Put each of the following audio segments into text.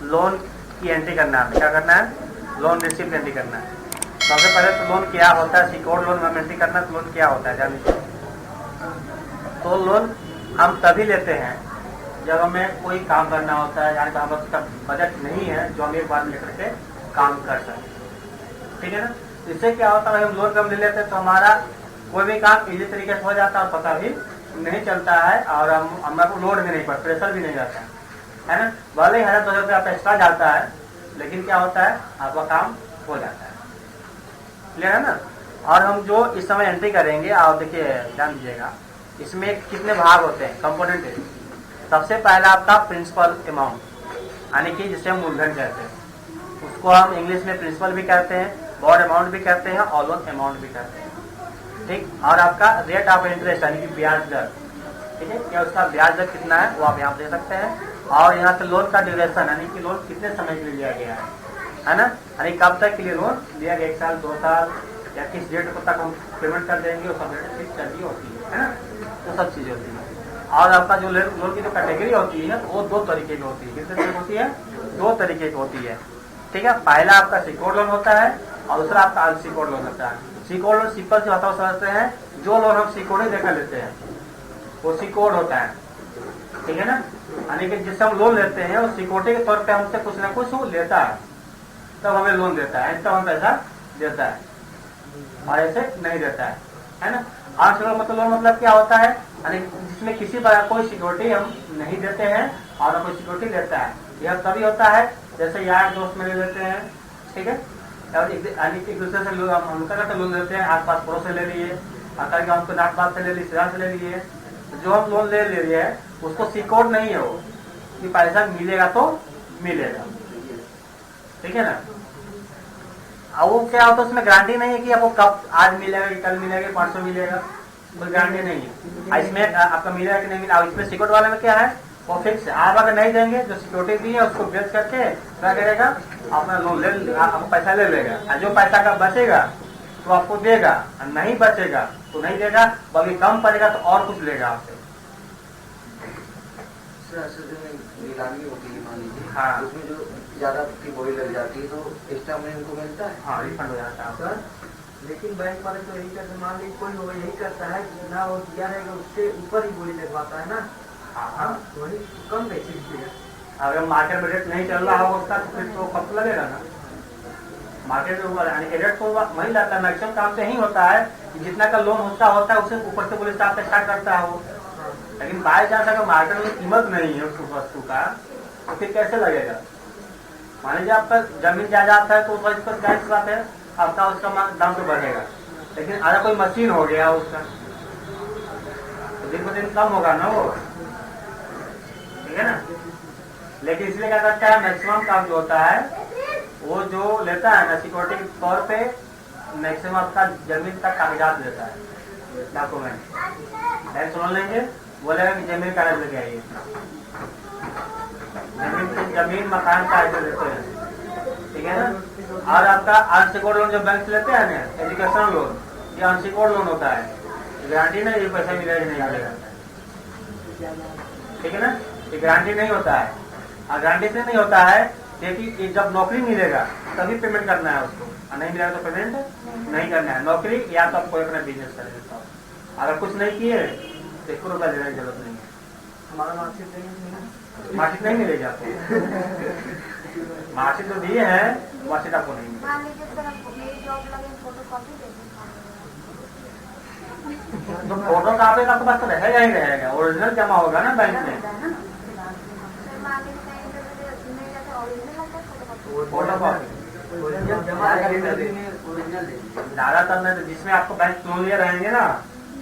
Loan की entry करना है। क्या करना है? लोन रिसिप्ट एंट्री करना है। सबसे पहले तो लोन क्या होता है, सिक्योर्ड लोन हम एंट्री करना है। तो लोन क्या होता है जान लीजिए। तो लोन हम तभी लेते हैं जब हमें कोई काम करना होता है, यानी कि हमारे पास बजट नहीं है जो हम एक बार लेकर के काम कर सकें। ठीक है ना? इससे क्या होता है, हम लोन कम ले लेते हैं तो हमारा कोई भी काम इजी तरीके से हो जाता है और पता भी नहीं चलता है, और हमारे को लोड भी नहीं पड़ता, प्रेशर भी नहीं जाता है ना। भले ही 1000-2000 रुपये आपका एक्स्ट्रा जाता है, लेकिन क्या होता है, आपका काम हो जाता है। क्लियर है ना? और हम जो इस समय एंट्री करेंगे, आप देखिए ध्यान दीजिएगा, इसमें कितने भाग होते हैं, कंपोनेंट है। सबसे पहला आपका प्रिंसिपल अमाउंट, यानी कि जिसे हम मूलधन कहते हैं, उसको हम इंग्लिश में प्रिंसिपल भी कहते हैं, बॉन्ड अमाउंट भी कहते हैं और लोन अमाउंट भी कहते हैं। ठीक, और आपका रेट ऑफ इंटरेस्ट यानी कि ब्याज दर, ठीक है, क्या उसका ब्याज दर कितना है वो आप यहाँ दे सकते हैं। और यहाँ से लोन का ड्यूरेशन यानी कि लोन कितने समय के लिए लिया गया है ना, यानी कब तक के लिए लोन लिया गया, 1 साल 2 साल या किस डेट को तक हम पेमेंट कर देंगे, वो सब डेट फिक्स करनी होती है ना, वो सब चीजें होती है। और आपका जो लोन की जो कैटेगरी होती है वो 2 तरीके की होती है। कितने तरीके की होती है? 2 तरीके की होती है। ठीक है, पहला आपका सिक्योर्ड लोन होता है और दूसरा आपका अनसिक्योर्ड लोन होता है। सिक्योर्ड लोन सिंपल से बताओ समझते हैं, जो लोन हम सिक्योर्ड ही देकर लेते हैं वो सिक्योर्ड होता है। ठीक है ना, यानी कि जिससे हम लोन लेते हैं वो सिक्योरिटी के तौर पे हमसे कुछ ना कुछ वो लेता है, तब हमें लोन देता है, तब हम पैसा देता है, और ऐसे नहीं देता है ना। अनसिक्योर्ड मतलब लोन मतलब क्या होता है, यानी जिसमें किसी प्रकार कोई सिक्योरिटी हम नहीं देते हैं और कोई सिक्योरिटी लेता है। यह तभी होता है जैसे यार दोस्त में ले लेते हैं, ठीक है, और एक दूसरे से हम उनका लोन लेते हैं, आस पास पड़ोस से ले लिए, आकर के हमको नाक बात से ले ली, सिरा से ले लिए। जो हम लोन ले रहे हैं उसको सिक्योर्ड नहीं है वो, कि पैसा मिलेगा तो मिलेगा। ठीक है ना, अब वो क्या होता है, उसमें गारंटी नहीं है कि आपको कब आज मिलेगा, कल मिलेगा, 500 मिलेगा, कोई गारंटी नहीं है। इसमें आपका मिलेगा कि नहीं मिलेगा। इसमें सिक्योर्ड वाले में क्या है, वो फिक्स है। आप अगर नहीं देंगे, जो सिक्योरिटी दी है उसको बेच करके क्या करेगा, अपना लोन ले, आपको पैसा ले लेगा, और जो पैसा का बचेगा तो आपको देगा, और नहीं बचेगा तो नहीं देगा, बल्कि कम पड़ेगा तो और कुछ लेगा आपसे। नीलामी होती है मान लीजिए, हाँ, उसमें जो ज्यादा की बोली लग जाती है तो एक्स्ट्रा मनी उनको मिलता है। हाँ, रिफंड हो जाता है सर। लेकिन बैंक वाले तो यही करते, मान लीजिए कोई होगा यही करता है कि ना वो दिया रहेगा उससे ऊपर ही बोली लगवाता है ना। हाँ, वही कम बेसिस दिया। अगर मार्केट में रेट नहीं चल रहा होगा उसका तो फिर तो कब लगेगा ना, मार्केट में ऊपर यानी रेट तो वही लाता है। मैक्सिमम काम से ही होता है कि जितना का लोन होता है उससे ऊपर से पुलिस स्टाफ स्टार्ट करता है वो। लेकिन बाय चांस अगर मार्केट में कीमत नहीं है उस वस्तु का तो फिर कैसे लगेगा। मान लीजिए आपका जमीन जायदाद है तो इस पर जाहिर सी बात है आपका उसका दाम तो बढ़ेगा, लेकिन अगर कोई मशीन हो गया उसका तो दिन ब दिन कम होगा ना वो। ठीक है ना, लेकिन इसलिए क्या करता है, मैक्सिमम काम जो होता है वो जो लेता है ना सिक्योरिटी के तौर पे, मैक्सिमम आपका जमीन तक कागजात लेता है, डॉक्यूमेंट। बैंक सुन लेंगे, बोलेगा कि जमीन कागज लेके आइए, जमीन मकान का ऐसे लेते हैं। ठीक है ना, और आपका अनसिक्योर्ड लोन जो बैंक से लेते हैं ना, एजुकेशन लोन, ये अनसिक्योर्ड लोन होता है, गारंटी नहीं ये पैसा मिलेगा नहीं मिलेगा। ठीक है ना, ये गारंटी नहीं होता है, और गारंटी से नहीं होता है क्योंकि जब नौकरी मिलेगा तभी पेमेंट करना है उसको, और नहीं मिलेगा तो पेमेंट नहीं करना है। नौकरी या तो आप कोई अपना बिजनेस कर देता हो, अगर कुछ नहीं किए तो 1 रुपया देने की जरूरत नहीं है। हमारा मार्कशीट मार्कशीट नहीं मिलेगी आपको, मार्कशीट तो दिए हैं, मार्कशीट आपको नहीं मिलेगी। तो फोटो कापी का तो बस रहेगा ही रहेगा, ओरिजिनल जमा होगा ना बैंक में। फोटो कॉपी ज्यादातर में जिसमें आपको बैंक लोन लिए रहेंगे ना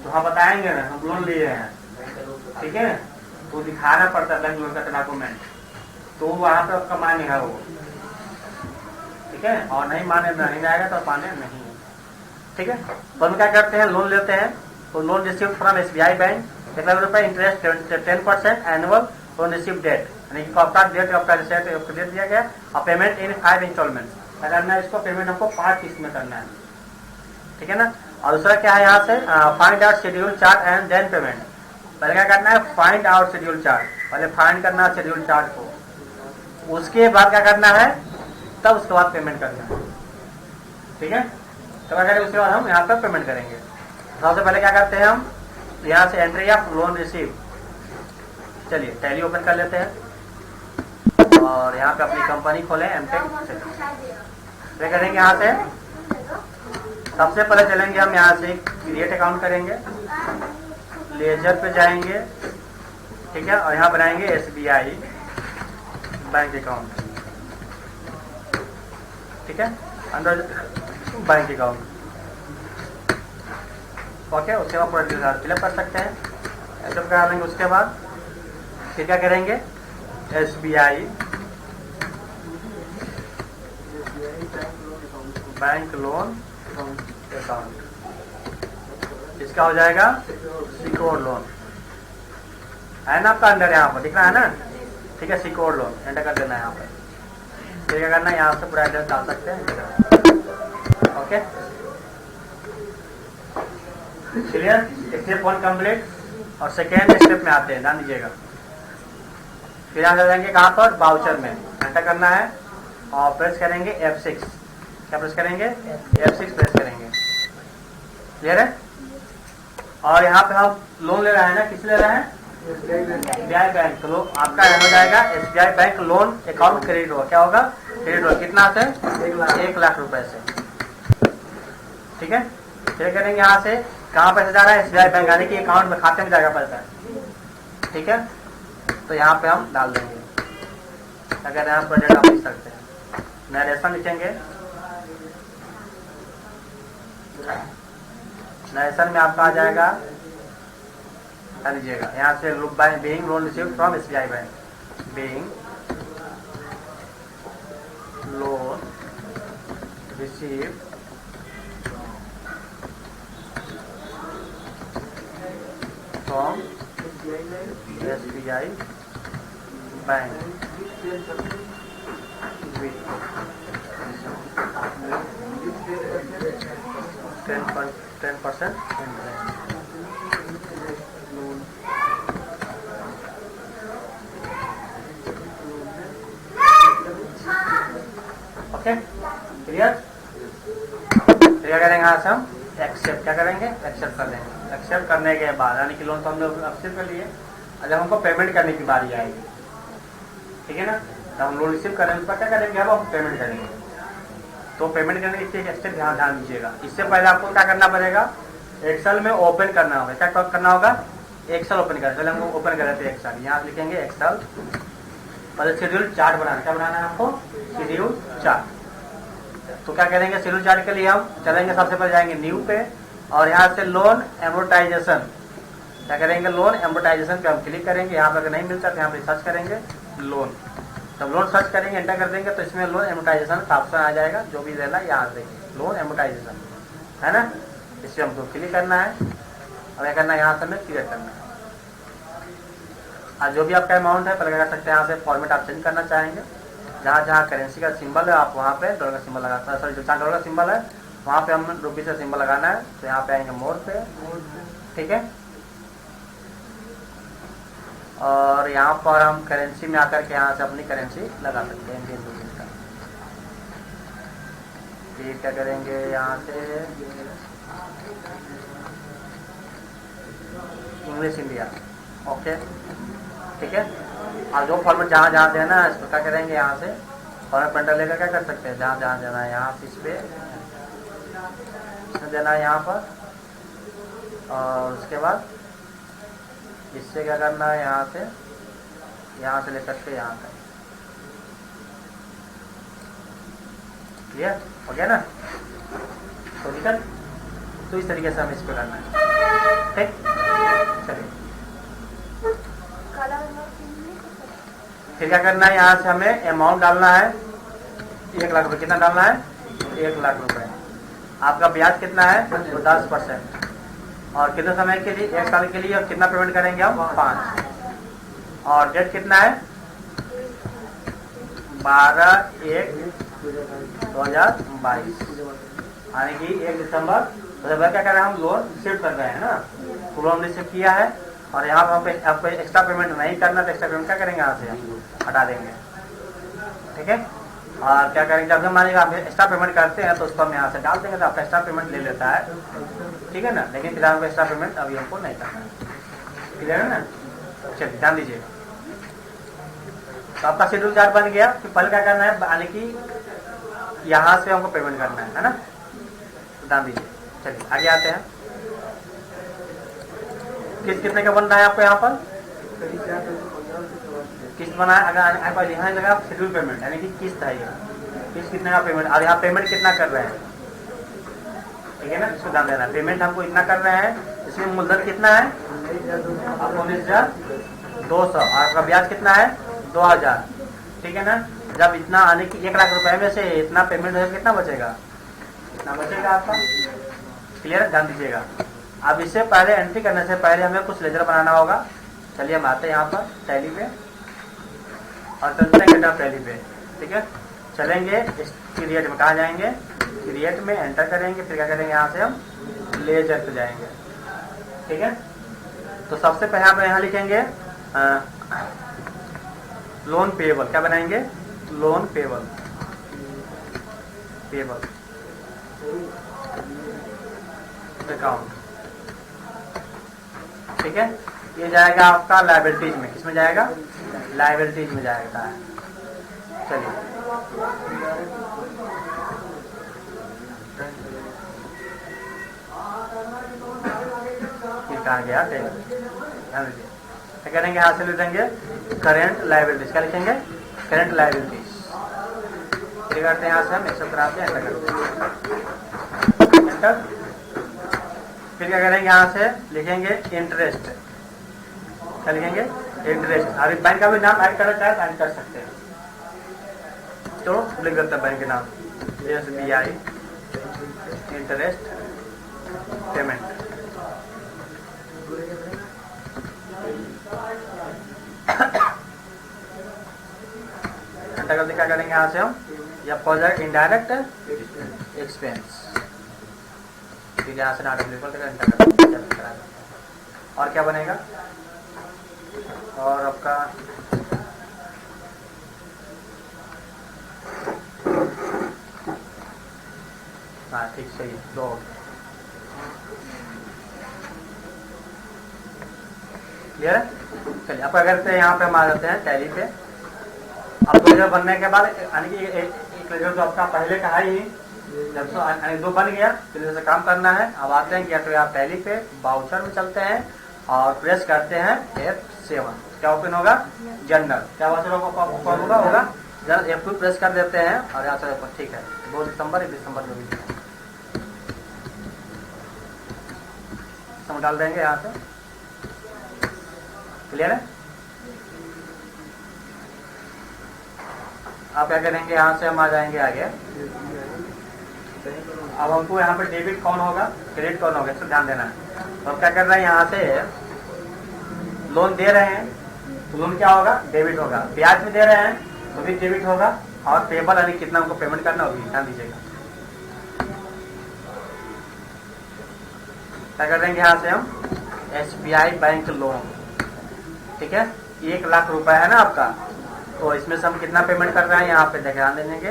तो हम बताएंगे ना हम लोन लिए हैं, ठीक है, तो दिखाना पड़ता है बैंक लोन का डॉक्यूमेंट, तो वहां पे आपका मान्य है वो। ठीक है, और नहीं माने नहीं आएगा तो मान्य नहीं है। ठीक है, तो हम क्या करते हैं, लोन लेते हैं तो loan receive from SBI bank, 1 lakh रुपए, interest 10% annual loan receive date, यानी कि आपका डेट आपका डेट दिया गया, और पेमेंट इन 5 इंस्टॉलमेंट करना है। इसको पेमेंट हमको 5 किस्त में करना है। ठीक है ना, और दूसरा क्या है यहाँ से, find out schedule chart and then payment. पहले क्या करना है, फाइंड आउट शेड्यूल चार्ट, पहले फाइंड करना है शेड्यूल चार्ट को, उसके बाद क्या करना है, तब उसके बाद पेमेंट करना है। ठीक है, तो क्या करेंगे, उसके बाद हम यहाँ पर पेमेंट करेंगे। सबसे पहले क्या करते हैं, हम यहाँ से एंट्री ऑफ लोन रिसीव, चलिए टैली ओपन कर लेते हैं और यहाँ पे अपनी कंपनी खोलें एमटेक। क्या करेंगे, यहाँ से सबसे पहले चलेंगे हम यहाँ से क्रिएट अकाउंट करेंगे, लेजर पे जाएंगे, ठीक है, और यहाँ बनाएंगे SBI बैंक अकाउंट। ठीक है, अंदर बैंक अकाउंट, ओके। उसके बाद पूरा डिटेल फिलअप कर सकते हैं, ऐसे करा लेंगे। उसके बाद फिर क्या करेंगे, SBI बैंक लोन अकाउंट, इसका हो जाएगा सिक्योर लोन, है ना आपका अंडर, यहाँ पर दिख रहा है ना, ठीक है। सिक्योर लोन एंटर कर देना है यहाँ पर। फिर क्या करना है, यहाँ से पूरा एड्रेस डाल सकते हैं, ओके क्लियर। स्टेप 1 कंप्लीट, और सेकेंड स्टेप में आते हैं, ध्यान दीजिएगा। फिर यहाँ से जाएंगे कहाँ पर, बाउचर में एंटर करना है और प्रेस करेंगे F6। क्या प्रेस करेंगे, F6 प्रेस करेंगे, क्लियर है। और यहाँ पे हम लोन ले रहे हैं ना, किस ले रहे हैं, SBI बैंक। तो आपका हो जाएगा SBI bank loan account credit होगा, क्या होगा, क्रेडिट होगा, कितना से, 1 लाख रुपए से। ठीक है, फिर करेंगे यहाँ से कहाँ पैसा जा रहा है, SBI बैंक, यानी कि अकाउंट में, खाते में जाएगा पैसा। ठीक है, तो यहाँ पे हम डाल देंगे, अगर यहाँ पर डेटा आप लिख सकते हैं, नरेशन लिखेंगे। नरेशन में आपका आ जाएगा, लीजिएगा यहाँ से being loan receive from SBI bank, being loan receive from SBI bank with 10% interest। Okay clear. क्या करेंगे, यहाँ से हम एक्सेप्ट, क्या करेंगे, एक्सेप्ट कर देंगे। एक्सेप्ट करने के बाद, यानी कि लोन तो हमने एक्सेप्ट कर लिए, जब हमको पेमेंट करने की बारी आएगी, ठीक है ना, जब हम लोन रिसीव करेंगे उसका क्या करेंगे, अब हम पेमेंट करेंगे। तो पेमेंट करने के लिए स्टेप ध्यान दीजिएगा। इससे पहले आपको क्या करना पड़ेगा, एक्सेल में ओपन करना होगा। क्या करना होगा, एक्सेल ओपन करना। चलिए हम ओपन कर लेते हैं एक्सेल, यहाँ लिखेंगे एक्सेल, पहले शेड्यूल चार्ट बनाना। क्या बनाना है आपको, शेड्यूल चार्ट। तो क्या करेंगे, शेड्यूल चार्ट के लिए हम चलेंगे, सबसे पहले जाएंगे न्यू पे, और यहाँ से लोन एमोर्टाइजेशन, क्या करेंगे, लोन एमोर्टाइजेशन पे हम क्लिक करेंगे। यहाँ पर अगर नहीं मिलता तो यहाँ पे सर्च करेंगे लोन, तब लोन सर्च करेंगे, एंटर कर देंगे, तो इसमें लोन एमोर्टाइजेशन का ऑप्शन आ जाएगा, जो भी देना यहाँ से लोन एमोर्टाइजेशन, है ना। इससे हमको क्लिक करना है, और क्या करना है, यहाँ से हमें क्लियर करना है। जो भी आपका अमाउंट है, पहले क्या कर सकते हैं, यहाँ से फॉर्मेट आप चेंज करना चाहेंगे, जहाँ जहाँ करेंसी का सिंबल है आप वहाँ पे डॉलर का सिंबल लगा सकते हैं। सॉरी, जो $4 का सिंबल है वहाँ पे हम रुपये का सिंबल लगाना है, तो यहाँ पे आएंगे मोर पे, ठीक है। और यहाँ पर हम करेंसी में आकर के यहाँ से अपनी करेंसी लगा सकते हैं, इंडियन रुपीज का। फिर क्या करेंगे, यहाँ से इंग्लिश इंडिया, ओके, ठीक है। और जो फॉर्मेट जहाँ जहाँ देना है इसको क्या करेंगे, यहाँ से फॉर्मेट प्रिंटर लेकर क्या कर सकते हैं, जहाँ जहाँ देना है यहाँ से इस पे देना है यहाँ पर, और उसके बाद इससे क्या करना है, यहाँ से लेकर के यहाँ तक, क्लियर हो गया ना। तो निकल, तो इस तरीके से हम इसको करना है, ठीक। चलिए फिर क्या करना है, यहाँ से हमें अमाउंट डालना है, 1 लाख रुपए। कितना डालना है, 1 लाख रुपए। आपका ब्याज कितना है, तो 10%। और कितने समय के लिए, 1 साल के लिए। और कितना पेमेंट करेंगे हम, 5। और डेट कितना है, 12/1/2022, यानी कि 1 दिसंबर। तो क्या कर रहे हैं, हम लोन रिसीव कर रहे हैं ना, तो लोन रिसीव किया है। और यहाँ पर आपको एक्स्ट्रा पेमेंट नहीं करना, तो एक्स्ट्रा पेमेंट क्या करेंगे, यहाँ से हटा देंगे, ठीक है। और क्या करेंगे, जब हमारे आप एक्स्ट्रा पेमेंट करते हैं तो उसको हम यहाँ से डाल देंगे तो आपका एक्स्ट्रा पेमेंट ले लेता है, ठीक है ना। लेकिन फिर हमको एक्स्ट्रा पेमेंट अभी हमको नहीं करना है, क्लियर है ना। चलिए ध्यान दीजिए, तो आपका शेड्यूल चार्ट बन गया। फिर पहले क्या करना है, यानी कि यहाँ से हमको पेमेंट करना है ना, तो ध्यान दीजिए। चलिए आगे आते हैं, किस्त कितने का बन रहा है आपको यहाँ पर, किस्त बना है। अगर यहाँ लगा शेड्यूल पेमेंट यानी कि किस्त है, ये किस्त कितने का पेमेंट, और यहाँ पेमेंट कितना कर रहे हैं, ठीक है ना, इसको ध्यान देना। पेमेंट हमको इतना कर रहे हैं, इसमें मूलधन कितना है, 19,200, और आपका ब्याज कितना है 2,000, ठीक है ना। जब इतना आने की 1 लाख रुपए में से इतना पेमेंट हो, कितना बचेगा, इतना बचेगा आपका, क्लियर, ध्यान दीजिएगा। अब इससे पहले एंट्री करने से पहले हमें कुछ लेजर बनाना होगा। चलिए हम आते हैं यहाँ पर टैली पे और चलते हैं डेटा टैली पे, ठीक है। चलेंगे इस क्रिएट में, कहाँ जाएंगे, क्रिएट में एंटर करेंगे, फिर क्या करेंगे, यहाँ से हम लेजर पे जाएंगे, ठीक है। तो सबसे पहले आप यहाँ लिखेंगे लोन पेबल, क्या बनाएंगे, लोन पेबल, पेबल अकाउंट, ठीक है। ये जाएगा आपका लायबिलिटीज में, किसमें जाएगा, लायबिलिटीज में जाएगा। चलिए कहाँ गया, ध्यान दीजिए। क्या करेंगे, यहाँ से लिखेंगे करेंट लायबिलिटीज, क्या लिखेंगे, करेंट लायबिलिटीज, फिर करते हैं यहाँ से हम 193 एंटर करते हैं, एंटर। फिर क्या करेंगे, यहाँ से लिखेंगे इंटरेस्ट, क्या लिखेंगे, इंटरेस्ट। अभी बैंक का भी नाम ऐड करना चाहे तो ऐड कर सकते हैं, तो लिख देते हैं बैंक के नाम, SBI इंटरेस्ट पेमेंट, एंटर करते क्या करेंगे, यहाँ से हम या प्रोजेक्ट इनडायरेक्ट एक्सपेंस, फिर यहाँ से नॉट एप्लीकेबल एंटर करा। और क्या बनेगा, और आपका हाँ ठीक सही, दो क्लियर है। चलिए अब क्या करते हैं, यहाँ पे हम आ जाते हैं टैली पे। अब लेजर बनने के बाद यानी कि एक लेजर तो आपका पहले का है ही, जब तो 2 बन गया फिर जैसे काम करना है। अब आते हैं, क्या तो आप टैली पे बाउचर में चलते हैं और प्रेस करते हैं F7, क्या ओपन होगा, जनरल, क्या बाउचर होगा जनरल, F2 प्रेस कर देते हैं और यहाँ से ठीक है 2 दिसंबर 1 दिसंबर जो भी डाल देंगे यहाँ से, क्लियर है। आप क्या करेंगे, यहाँ से हम आ जाएंगे आगे। अब हमको यहाँ पे डेबिट कौन होगा, क्रेडिट कौन होगा, इसको ध्यान देना है। तो हम क्या कर रहे हैं, यहाँ से लोन दे रहे हैं तो लोन क्या होगा, डेबिट होगा। ब्याज में दे रहे हैं तो भी डेबिट होगा, और पेबल यानी कितना हमको पेमेंट करना होगी, ध्यान दीजिएगा। क्या कर देंगे, यहाँ से हम SBI बैंक लोन, ठीक है, 1 लाख रुपए है ना आपका, तो इसमें से हम कितना पेमेंट कर रहे हैं, यहाँ पे ध्यान देंगे,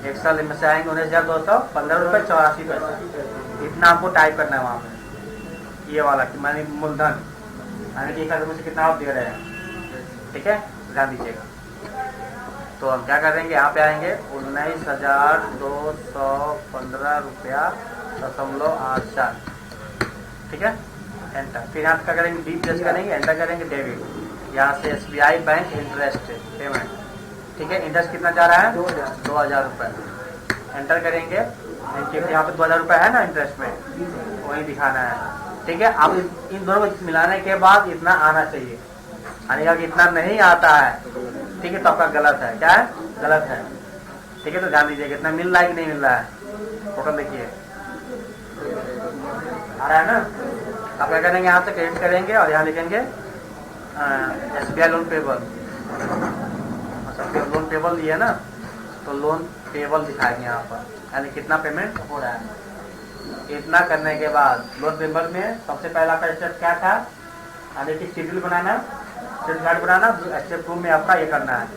एक्सल में से आएंगे 19,215 रुपये 84 पैसे, इतना आपको टाइप करना है वहाँ पे, ये वाला मानी मूलधन यानी कि 1 लाख रुपये से कितना आप दे रहे हैं, ठीक है, ध्यान दीजिएगा। तो हम क्या करेंगे, यहाँ पे आएंगे 19,215 रुपया 0.84, ठीक है, एंटर। फिर यहाँ क्या करेंगे, डी प्रेस करेंगे, एंटर करेंगे, डेबिट, यहाँ से SBI बैंक इंटरेस्ट पेमेंट, ठीक है, इंटरेस्ट कितना जा रहा है 2,000 रुपये, एंटर करेंगे। यहाँ पे 2,000 रुपये है ना इंटरेस्ट में, वही दिखाना है, ठीक है। अब इन दोनों को मिलाने के बाद इतना आना चाहिए, यानी कि इतना नहीं आता है, ठीक है, तो आपका गलत है, क्या है, गलत है, ठीक है। तो ध्यान दीजिएगा कितना मिल रहा है कि नहीं मिल रहा है, टोटल देखिए आ रहा है ना। आप क्या करेंगे, यहाँ से क्रेडिट करेंगे और यहाँ लिखेंगे SBI लोन पेबल, अच्छा लोन पेबल दिए ना, तो लोन पेबल दिखाएंगे यहाँ पर, यानी कितना पेमेंट हो रहा है। इतना करने के बाद लोन पेबल में सबसे पहला का स्टेप क्या था, यानी कि शेड्यूल बनाना, शेड्यूल कार्ड बनाना। स्टेप 2 में आपका ये करना है,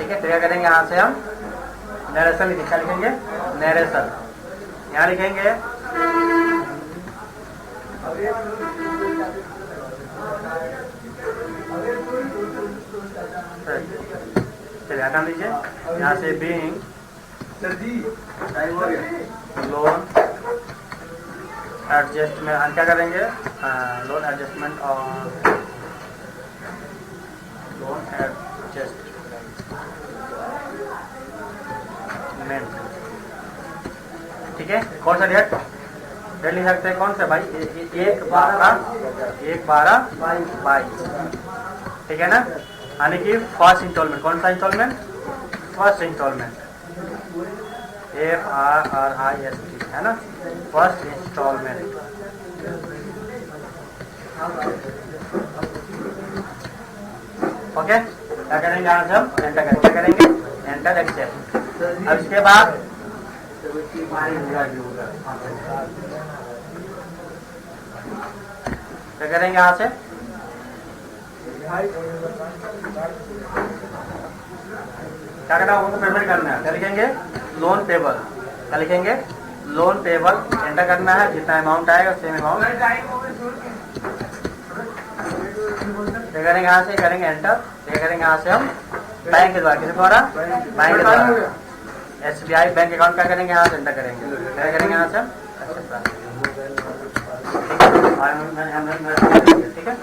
ठीक है। फिर क्या करेंगे, यहाँ से हम नरेशन लिखेंगे। क्या लिखेंगे, नरेशन। यहाँ लिखेंगे चलिए हटा लीजिए। यहाँ से बीइंग लोन एडजस्टमेंट, हम क्या करेंगे, लोन एडजस्टमेंट और लोन एडजस्टमेंट, ठीक है। कौन सा डेट लिख सकते हैं, कौन सा भाई, 1/12/22, ठीक है ना। यानी कि फर्स्ट इंस्टॉलमेंट, कौन सा इंस्टॉलमेंट, फर्स्ट इंस्टॉलमेंट, FRRIST है ना, फर्स्ट इंस्टॉलमेंट। ओके, क्या करेंगे, यहाँ से हम एंटर करेंगे। क्या करेंगे, एंटर एक्सेप्ट। अब इसके बाद क्या करेंगे, यहाँ से क्या करना है, उनको पेमेंट करना है। क्या लिखेंगे, लोन पेबल। क्या लिखेंगे, लोन पेबल। एंटर करना है, जितना अमाउंट आएगा सेम अमाउंट। क्या करेंगे, यहाँ से करेंगे एंटर। क्या करेंगे, यहाँ से हम बैंक के द्वारा, किसके द्वारा, बैंक के द्वारा, SBI बैंक अकाउंट। क्या करेंगे, यहाँ से एंटर करेंगे। क्या करेंगे, यहाँ से ठीक है।